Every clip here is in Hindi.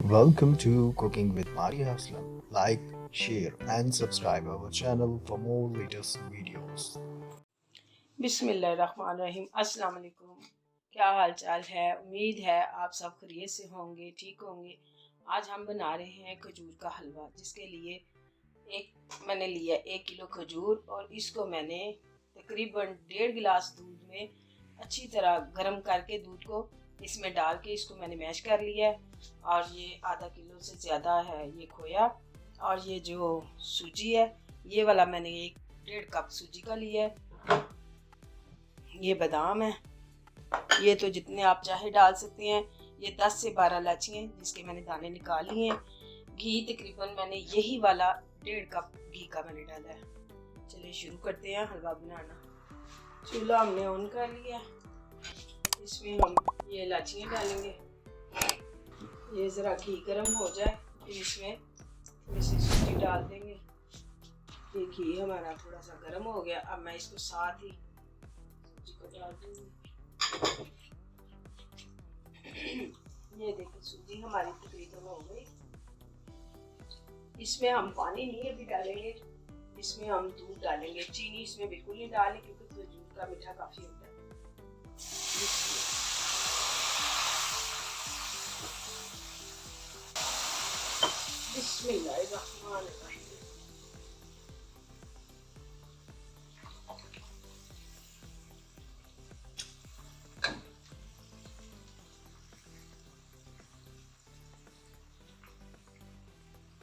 Welcome to Cooking with Maria Aslam. Like, share, and subscribe our channel for more latest videos. बिस्मिल्लाहिर्रहमानिर्रहीम। अस्सलाम वालेकुम। क्या हाल चाल है? उम्मीद है आप सब खैरियत से होंगे, ठीक होंगे। आज हम बना रहे हैं खजूर का हलवा, जिसके लिए मैंने लिया 1 किलो खजूर और इसको मैंने तकरीबन 1.5 गिलास दूध में अच्छी तरह गर्म करके दूध को इसमें डाल के इसको मैंने मैश कर लिया है। और ये आधा किलो से ज़्यादा है ये खोया, और ये जो सूजी है ये वाला मैंने 1.5 कप सूजी का लिया है। ये बादाम है, ये तो जितने आप चाहे डाल सकते हैं। ये 10 से 12 इलायची हैं जिसके मैंने दाने निकाल लिए हैं। घी तकरीबन मैंने यही वाला 1.5 कप घी का मैंने डाला है। चलिए शुरू करते हैं हलवा बनाना। चूल्हा हमने ऑन कर लिया, इसमें हम ये इलायचियाँ डालेंगे। ये ज़रा घी गर्म हो जाए फिर इसमें थोड़ी सी सूजी डाल देंगे। ये घी हमारा थोड़ा सा गर्म हो गया, अब मैं इसको साथ ही सूजी को डाल दूंगी। ये देखिए सूजी हमारी तकरीबन हो गई। इसमें हम पानी नहीं अभी डालेंगे, इसमें हम दूध डालेंगे। चीनी इसमें बिल्कुल नहीं डालें क्योंकि खजूर का मीठा काफी होता है। बिस्मिल्लाहिर्रहमानिर्रहीम।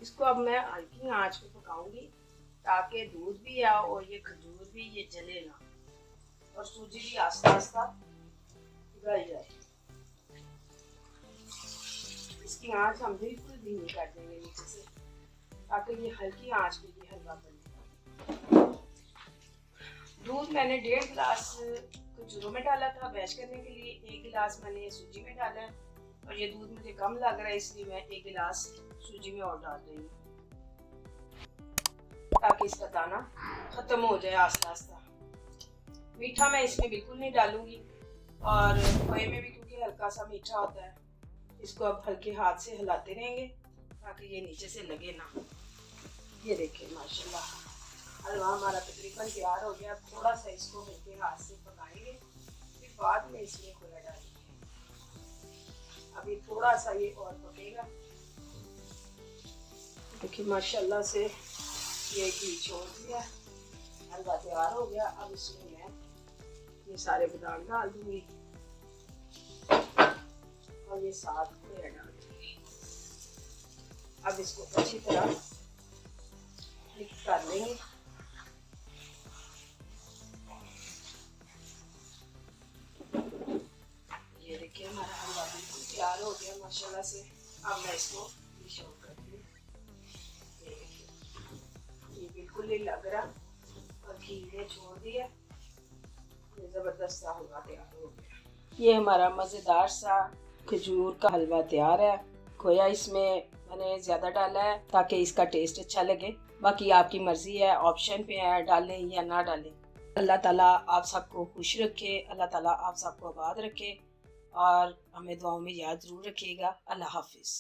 इसको अब मैं हल्की आंच पे पकाऊंगी ताकि दूध भी है और ये खजूर भी ये जले ना, और सूजी भी आस्ता आस्ता गल जाए। इसकी आंच हम बिल्कुल धीमी कर देंगे नीचे से, ताकि ये हल्की आंच पे ये हलवा बने। दूध मैंने 1.5 गिलास खजूरों में डाला था मैश करने के लिए, 1 गिलास मैंने सूजी में डाला है, और ये दूध मुझे कम लग रहा है इसलिए मैं 1 गिलास सूजी में और डाल रही हूँ ताकि इसका दाना खत्म हो जाए आस्ता आस्ता। मीठा मैं इसमें बिल्कुल नहीं डालूंगी, और खोए में भी क्योंकि हल्का सा मीठा होता है। इसको अब हल्के हाथ से हिलाते रहेंगे ताकि ये नीचे से लगे ना। ये देखिए माशाल्लाह हलवा हमारा तकरीबन तैयार हो गया। थोड़ा सा इसको हल्के हाथ से पकाएंगे, फिर बाद में इसमें खोया डालेंगे। अभी थोड़ा सा ये और पकेगा। देखिए माशाल्लाह से ये घी छोड़ दिया, हलवा तैयार हो गया। अब इसमें मैं ये सारे बादाम डाल दूंगी और ये साथ खोया डाल दूंगी। अब इसको अच्छी तरह मिक्स कर लेंगे। ये देखिए हमारा हलवा बिल्कुल तैयार हो गया माशाल्लाह से। अब मैं इसको डिश आउट करती हूँ। ये बिल्कुल नहीं लग रहा और घी ने छोड़ दिया। ये जबरदस्त सा हलवा तैयार हो गया। ये हमारा मज़ेदार सा खजूर का हलवा तैयार है। खोया इसमें मैंने ज़्यादा डाला है ताकि इसका टेस्ट अच्छा लगे। बाकी आपकी मर्ज़ी है, ऑप्शन पे है डालें या ना डालें। अल्लाह ताला आप सबको खुश रखे, अल्लाह ताला आप सबको आबाद रखे, और हमें दुआओं में याद ज़रूर रखिएगा। अल्लाह हाफिज़।